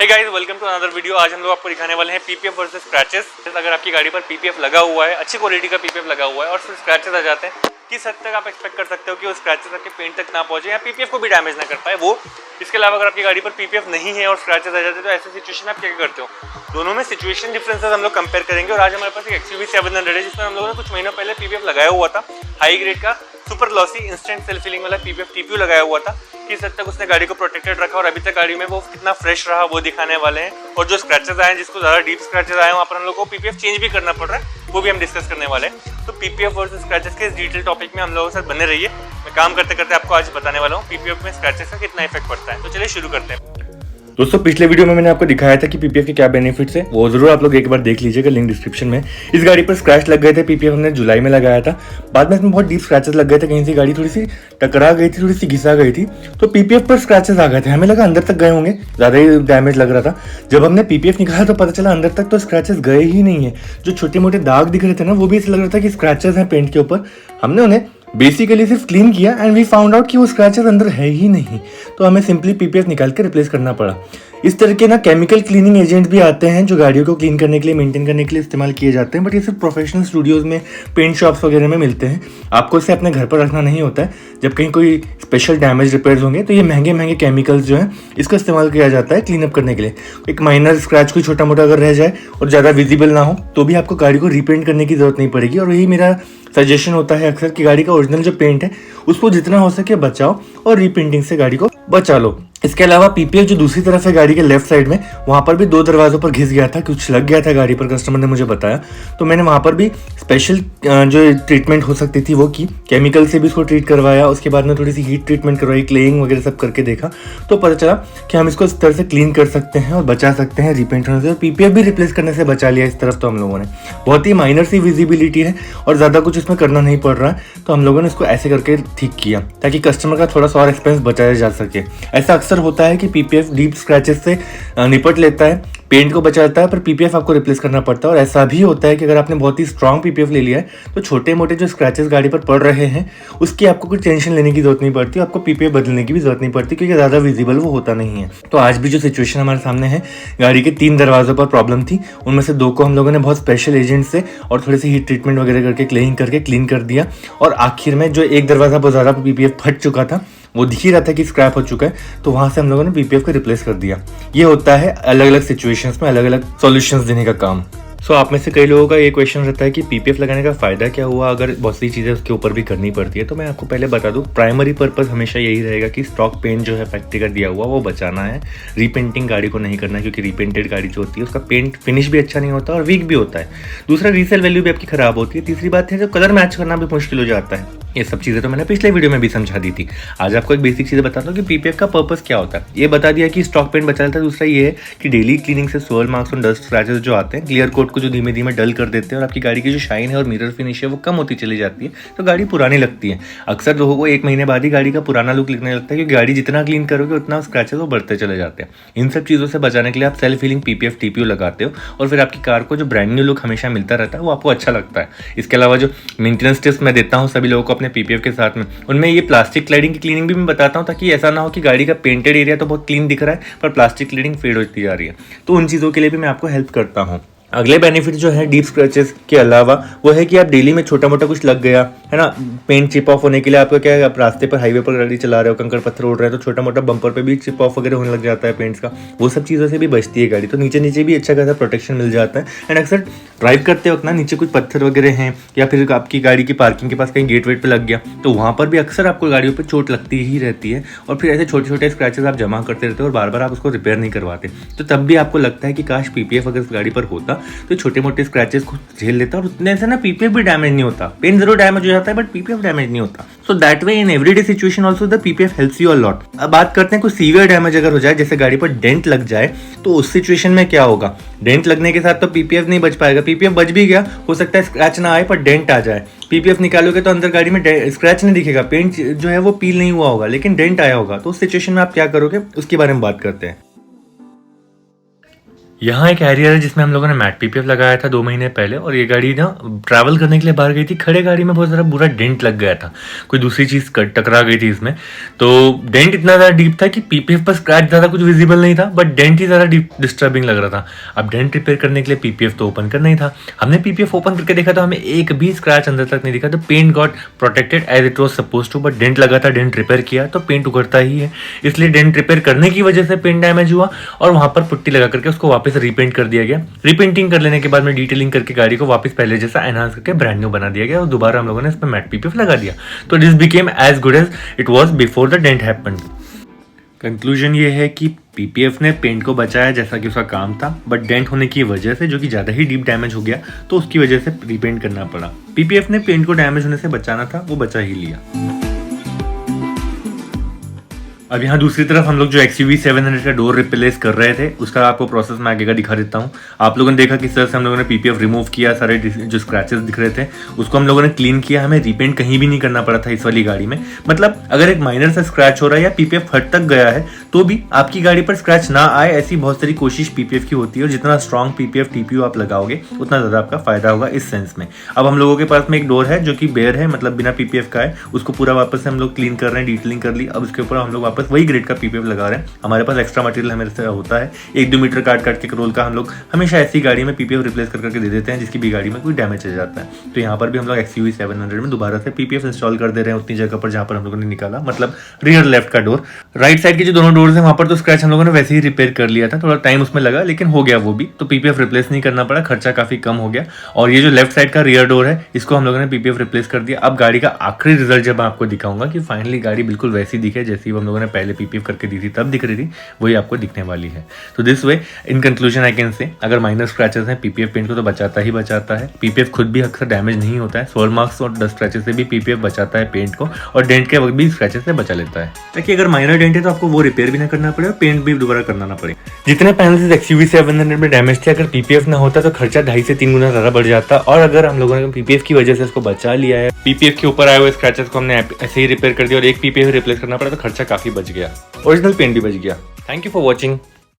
Hey guys, welcome to another video. आज हम लोग आपको दिखाने वाले हैं पीपीएफ वर्सेस स्क्रैचेस। अगर आपकी गाड़ी पर पीपीएफ लगा हुआ है, अच्छी क्वालिटी का पीपीएफ लगा हुआ है और फिर स्क्रैचेस आ जाते हैं, किस हद तक आप एक्सपेक्ट कर सकते हो कि वो स्क्रैचेस आपके पेंट तक ना पहुंचे या पीपीएफ को भी डैमेज ना कर पाए वो। इसके अलावा अगर आपकी गाड़ी पर पीपीएफ नहीं है और स्क्रैचेस आ जाते हैं तो ऐसे सिचुएशन आप क्या करते हो, दोनों में सिचुएशन डिफरेंसेस हम लोग कंपेयर करेंगे। और आज हमारे पास एक XUV 700 है जिसमें हम लोगों ने कुछ महीनों पहले पीपीएफ लगाया हुआ था, हाई ग्रेड का super glossy instant self filling वाला पीपीएफ टीपीयू लगाया हुआ था। किस हद तक उसने गाड़ी को प्रोटेक्टेड रखा और अभी तक गाड़ी में वो कितना फ्रेश रहा वो दिखाने वाले हैं। और जो स्क्रैचेस आए, जिसको ज़्यादा डीप स्क्रैचेस आए, वहाँ पर हम लोग को पीपीएफ चेंज भी करना पड़ रहा है, वो भी हम डिस्कस करने वाले हैं। तो पीपीएफ वर्सेस स्क्रैचेस के इस डिटेल टॉपिक में हम लोगों के साथ बने रहिए। मैं काम करते करते आपको आज बताने वाला हूँ पीपीएफ में स्क्रैचेस का कितना इफेक्ट पड़ता है। तो चलिए शुरू करते हैं। दोस्तों, पिछले वीडियो में मैंने आपको दिखाया था कि पीपीएफ के क्या बेनिफिट्स है, वो जरूर आप लोग एक बार देख लीजिएगा, लिंक डिस्क्रिप्शन में। इस गाड़ी पर स्क्रैच लग गए थे, पीपीएफ हमने जुलाई में लगाया था। बाद में इसमें बहुत डीप स्क्रैचेस लग गए थे, कहीं से गाड़ी थोड़ी सी टकरा गई थी, थोड़ी सी घिसा गई थी, तो पीपीएफ पर स्क्रैचेस आ गए थे। हमें लगा अंदर तक गए होंगे, ज्यादा ही डैमेज लग रहा था। जब हमने पीपीएफ निकाला तो पता चला अंदर तक तो स्क्रैचेस गए ही नहीं है। जो छोटे मोटे दाग दिख रहे थे ना, वो भी ऐसा लग रहा था कि स्क्रैचेस हैं पेंट के ऊपर। हमने उन्हें बेसिकली सिर्फ क्लीन किया एंड वी फाउंड आउट कि वो स्क्रैचेस अंदर है ही नहीं, तो हमें सिंपली पीपीएफ निकाल के रिप्लेस करना पड़ा। इस तरह के ना केमिकल क्लीनिंग एजेंट भी आते हैं जो गाड़ियों को क्लीन करने के लिए, मेंटेन करने के लिए इस्तेमाल किए जाते हैं, बट ये सिर्फ प्रोफेशनल स्टूडियोज में, पेंट शॉप्स वगैरह में मिलते हैं। आपको इसे अपने घर पर रखना नहीं होता है। जब कहीं कोई स्पेशल डैमेज रिपेयर्स होंगे तो ये महंगे महंगे केमिकल्स जो हैं इसका इस्तेमाल किया जाता है क्लीन अप करने के लिए। एक माइनर स्क्रैच कोई छोटा मोटा अगर रह जाए और ज़्यादा विजिबल ना हो तो भी आपको गाड़ी को रीपेंट करने की जरूरत नहीं पड़ेगी। और यही मेरा सजेशन होता है अक्सर कि गाड़ी का ओरिजिनल जो पेंट है उसको जितना हो सके बचाओ और रीपेंटिंग से गाड़ी को बचा लो। इसके अलावा पीपीएफ जो दूसरी तरफ है गाड़ी के लेफ्ट साइड में, वहाँ पर भी 2 दरवाजों पर घिस गया था, कुछ लग गया था गाड़ी पर, कस्टमर ने मुझे बताया। तो मैंने वहाँ पर भी स्पेशल जो ट्रीटमेंट हो सकती थी वो की, केमिकल से भी उसको ट्रीट करवाया। उसके बाद में थोड़ी सी हीट ट्रीटमेंट करवाई, क्लेइंग वगैरह सब करके देखा, तो पता चला कि हम इसको इस तरह से क्लीन कर सकते हैं और बचा सकते हैं रीपेंट होने से। और पीपीएफ भी रिप्लेस करने से बचा लिया इस तरफ तो हम लोगों ने। बहुत ही माइनर सी विजिबिलिटी है और ज़्यादा कुछ इसमें करना नहीं पड़ रहा है, तो हम लोगों ने इसको ऐसे करके ठीक किया ताकि कस्टमर का थोड़ा सा और एक्सपेंस बचाया जा सके। ऐसा अक्सर होता है कि पीपीएफ डीप स्क्रैचेस से निपट लेता है, पेंट को बचाता है, पर पीपीएफ आपको रिप्लेस करना पड़ता है। और ऐसा भी होता है कि अगर आपने बहुत ही स्ट्रॉन्ग पीपीएफ ले लिया है तो छोटे मोटे जो स्क्रैचेस गाड़ी पर पड़ रहे हैं उसकी आपको कुछ टेंशन लेने की जरूरत नहीं पड़ती, आपको पीपीएफ बदलने की भी जरूरत नहीं पड़ती क्योंकि ज़्यादा विजिबल वो होता नहीं है। तो आज भी जो सिचुएशन हमारे सामने है, गाड़ी के 3 दरवाजों पर प्रॉब्लम थी, उनमें से 2 को हम लोगों ने बहुत स्पेशल एजेंट से और थोड़ी सी हीट ट्रीटमेंट वगैरह करके क्लीन कर दिया। और आखिर में जो एक दरवाजा बहुत ज़्यादा पीपीएफ फट चुका था, वो दिख ही रहा था कि स्क्रैप हो चुका है, तो वहां से हम लोगों ने पीपीएफ को रिप्लेस कर दिया। ये होता है अलग अलग सिचुएशंस में अलग अलग सॉल्यूशंस देने का काम। सो आप में से कई लोगों का ये क्वेश्चन रहता है कि पीपीएफ लगाने का फायदा क्या हुआ अगर बहुत सी चीज़ें उसके ऊपर भी करनी पड़ती है। तो मैं आपको पहले बता दूं, प्राइमरी पर्पस हमेशा यही रहेगा कि स्टॉक पेंट जो है फैक्ट्री का दिया हुआ वो बचाना है, रीपेंटिंग गाड़ी को नहीं करना, क्योंकि रीपेंटेड गाड़ी जो होती है उसका पेंट फिनिश भी अच्छा नहीं होता और वीक भी होता है। दूसरा, रीसेल वैल्यू भी आपकी खराब होती है। तीसरी बात है, जो कलर मैच करना भी मुश्किल हो जाता है। ये सब चीज़ें तो मैंने पिछले वीडियो में भी समझा दी थी। आज आपको एक बेसिक चीज़ बताता हूँ कि पीपीएफ का पर्पस क्या होता है। ये बता दिया कि स्टॉक पेंट बचा लेता है। दूसरा ये है कि डेली क्लीनिंग से सोल मार्क्स और डस्ट स्क्रैचेस जो आते हैं, क्लियर कोट को जो धीमे धीमे डल कर देते हैं और आपकी गाड़ी की जो शाइन है और मिरर फिनिश है वो कम होती चली जाती है, तो गाड़ी पुरानी लगती है। अक्सर लोगों को 1 महीने बाद ही गाड़ी का पुराना लुक लगने लगता है, क्योंकि गाड़ी जितना क्लीन करोगे उतना स्क्रैचेस वो बढ़ते चले जाते हैं। इन सब चीज़ों से बचाने के लिए आप सेल्फ हीलिंग पीपीएफ टीपीयू लगाते हो और फिर आपकी कार को जो ब्रांड न्यू लुक हमेशा मिलता रहता है वो आपको अच्छा लगता है। इसके अलावा जो मेंटेनेंस टिप्स मैं देता हूँ सभी लोगों को अपने पीपीएफ के साथ में, उनमें ये प्लास्टिक क्लैडिंग की क्लीनिंग भी मैं बताता हूँ, ताकि ऐसा ना हो कि गाड़ी का पेंटेड एरिया तो बहुत क्लीन दिख रहा है पर प्लास्टिक क्लैडिंग फेड होती जा रही है। तो उन चीज़ों के लिए भी मैं आपको हेल्प करता हूँ। अगले बेनिफिट जो है डीप स्क्रैचेस के अलावा वो है कि आप डेली में छोटा मोटा कुछ लग गया है ना, पेंट चिप ऑफ होने के लिए आपको क्या है, आप रास्ते पर हाईवे पर गाड़ी चला रहे हो, कंकड़ पत्थर उड़ रहे हैं तो छोटा मोटा बम्पर पे भी चिप ऑफ वगैरह होने लग जाता है पेंट्स का, वो सब चीज़ों से भी बचती है गाड़ी। तो नीचे भी अच्छा खासा प्रोटेक्शन मिल जाता है। एंड अक्सर ड्राइव करते वक्त ना नीचे कुछ पत्थर वगैरह हैं या फिर आपकी गाड़ी की पार्किंग के पास कहीं गेट वेट पे लग गया तो वहाँ पर भी अक्सर आपको गाड़ियों पर चोट लगती ही रहती है और फिर ऐसे छोटे छोटे स्क्रैचेस आप जमा करते रहते हो और बार बार आप उसको रिपेयर नहीं करवाते। तो तब भी आपको लगता है कि काश पीपीएफ अगर गाड़ी पर होता तो छोटे मोटे स्क्रैचेस को झेल लेता और उतने से ना पीपीएफ भी डैमेज नहीं होता। पेन जरूर डैमेज हो जाता है बट पीपीएफ डैमेज नहीं होता। So that way in everyday situation also the PPF helps you a lot. अब बात करते हैं कुछ सीवियर डैमेज अगर हो जाए, जैसे गाड़ी पर डेंट लग जाए, तो उस सिचुएशन में क्या होगा। डेंट लगने के साथ तो पीपीएफ नहीं बच पाएगा, पीपीएफ बच भी गया, हो सकता है स्क्रैच ना आए पर डेंट आ जाए। पीपीएफ निकालोगे तो अंदर गाड़ी में स्क्रैच नहीं दिखेगा, पेंट जो है वो पील नहीं हुआ होगा लेकिन डेंट आया होगा। तो उस सिचुएशन में आप क्या करोगे उसके बारे में बात करते हैं। यहाँ एक एरिया है जिसमें हम लोगों ने मैट पीपीएफ लगाया था 2 महीने पहले, और ये गाड़ी ना ट्रैवल करने के लिए बाहर गई थी। खड़े गाड़ी में बहुत ज़्यादा बुरा डेंट लग गया था, कोई दूसरी चीज़ टकरा गई थी इसमें। तो डेंट इतना ज़्यादा डीप था कि पीपीएफ पर स्क्रैच ज़्यादा कुछ विजिबल नहीं था, बट डेंट ही ज़्यादा डिस्टर्बिंग लग रहा था। अब डेंट रिपेयर करने के लिए पीपीएफ तो ओपन करना ही था। हमने पीपीएफ ओपन करके देखा तो हमें एक भी स्क्रैच अंदर तक नहीं दिखा। तो paint got protected as it was suppose to, but dent लगा था, डेंट रिपेयर किया तो पेंट उगड़ता ही है, इसलिए डेंट रिपेयर करने की वजह से पेंट डैमेज हुआ और वहां पर पुट्टी लगा करके उसको वापस रीपेंट कर दिया गया। रीपेंटिंग कर लेने के बाद में डिटेलिंग करके गाड़ी को वापस पहले जैसा एनहांस करके ब्रांड न्यू बना दिया गया और दोबारा हम लोगों ने इस पर मैट पीपीएफ लगा दिया। तो this became as good as it was before the dent happened. Conclusion ये है कि पीपीएफ ने पेंट को बचाया जैसा कि उसका काम था, बट डेंट होने की वजह से जो कि ज़्यादा ही डीप डैमेज हो गया तो उसकी वजह से रीपेंट करना पड़ा। पीपीएफ ने पेंट को डैमेज होने से बचाना था, वो बचा ही लिया। अब यहाँ दूसरी तरफ हम लोग जो XUV 700 का डोर रिप्लेस कर रहे थे उसका आपको प्रोसेस मैं आगे का दिखा देता हूँ। आप लोगों ने देखा किस तरह से हम लोगों ने पीपीएफ रिमूव किया, सारे जो स्क्रैचेस दिख रहे थे उसको हम लोगों ने क्लीन किया। हमें रीपेंट कहीं भी नहीं करना पड़ा था इस वाली गाड़ी में। मतलब अगर एक माइनर सा स्क्रैच हो रहा है या पीपीएफ हट तक गया है तो भी आपकी गाड़ी पर स्क्रैच ना आए, ऐसी बहुत सारी कोशिश पीपीएफ की होती है। और जितना स्ट्रॉन्ग पीपीएफ टीपीयू आप लगाओगे उतना ज़्यादा आपका फायदा होगा इस सेंस में। अब हम लोगों के पास में एक डोर है जो कि बेयर है, मतलब बिना पीपीएफ का है, उसको पूरा वापस से हम लोग क्लीन कर रहे हैं, डिटेलिंग कर ली। अब उसके ऊपर हम लोग वापस वही ग्रेड का पीपीएफ लगा रहे हैं। हमारे पास एक्स्ट्रा मटेरियल हमें से होता है 1-2 मीटर काट के रोल का हम लोग हमेशा ऐसी गाड़ी में पीपीएफ रिप्लेस करके दे देते हैं जिसकी भी गाड़ी में कोई डैमेज हो जाता है। तो यहाँ पर भी हम लोग XUV 700 में दोबारा से पीपीएफ इंस्टॉल कर दे रहे हैं उतनी जगह पर जहाँ पर हम लोगों ने निकाला, मतलब रियर लेफ्ट का डोर। राइट साइड के जो दोनों डोर्स हैं वहाँ पर तो स्क्रैच हम लोगों ने वैसे ही रिपेयर कर लिया था, थोड़ा टाइम उसमें लगा लेकिन हो गया वो भी। तो पीपीएफ रिप्लेस नहीं करना पड़ा, खर्चा काफी कम हो गया। और ये जो लेफ्ट साइड का रियर डोर है इसको हम लोगों ने पीपीएफ रिप्लेस कर दिया। अब गाड़ी का आखिरी रिजल्ट जब मैं आपको दिखाऊंगा कि फाइनली गाड़ी बिल्कुल वैसी दिखे जैसी हम लोगों ने पहले पीपीएफ करके दी थी तब दिख रही थी, वही आपको दिखने वाली है। तो this way in conclusion I can say अगर माइनर स्क्रैचेस हैं पीपीएफ पेंट को तो बचाता ही बचाता है। पीपीएफ खुद भी अक्सर डैमेज नहीं होता है, सोल मार्क्स और डस्ट स्क्रैचेस से भी पीपीएफ बचाता है पेंट को, और डेंट के वक्त भी स्क्रैचेस से बचा लेता है ताकि अगर माइनर डेंट है तो आपको वो रिपेयर भी ना करना पड़े और पेंट भी दोबारा करना ना पड़े। जितने पैनल्स XUV 700 में डैमेज थे, अगर पीपीएफ ना होता तो खर्चा 2.5 से 3 गुना ज्यादा बढ़ जाता। और अगर हम लोगों ने पीपीएफ की वजह से इसको बचा लिया है, पीपीएफ के ऊपर आए हुए स्क्रैचेस को हमने ऐसे ही रिपेयर कर दिया और एक पीपीएफ रिप्लेस करना पड़ा तो खर्चा काफी बच गया, ओरिजिनल पेंट भी बच गया। Thank you for watching.